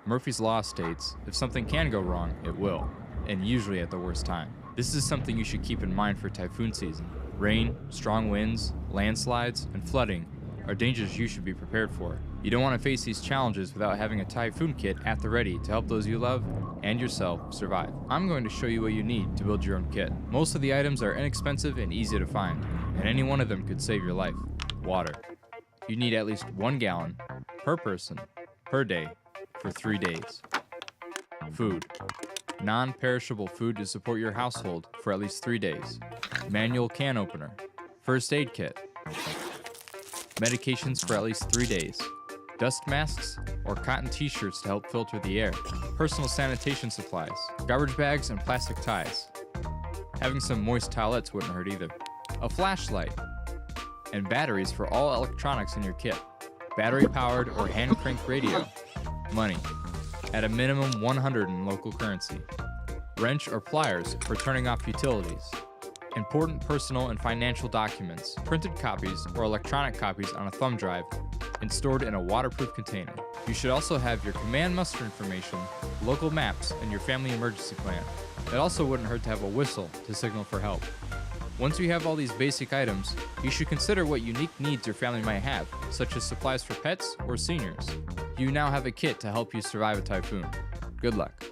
Murphy's Law states, if something can go wrong, it will, and usually at the worst time. This is something you should keep in mind for typhoon season. Rain, strong winds, landslides, and flooding are dangers you should be prepared for. You don't want to face these challenges without having a typhoon kit at the ready to help those you love and yourself survive. I'm going to show you what you need to build your own kit. Most of the items are inexpensive and easy to find, and any one of them could save your life. Water. You need at least 1 gallon per person per day for 3 days. Food. Non-perishable food to support your household for at least 3 days. Manual can opener. First aid kit. Medications for at least 3 days. Dust masks or cotton t-shirts to help filter the air. Personal sanitation supplies. Garbage bags and plastic ties. Having some moist towelettes wouldn't hurt either. A flashlight. And batteries for all electronics in your kit. Battery-powered or hand-cranked radio. Money. At a minimum 100 in local currency. Wrench or pliers for turning off utilities. Important personal and financial documents, printed copies or electronic copies on a thumb drive, and stored in a waterproof container. You should also have your command muster information, local maps, and your family emergency plan. It also wouldn't hurt to have a whistle to signal for help. Once you have all these basic items, you should consider what unique needs your family might have, such as supplies for pets or seniors. You now have a kit to help you survive a typhoon. Good luck.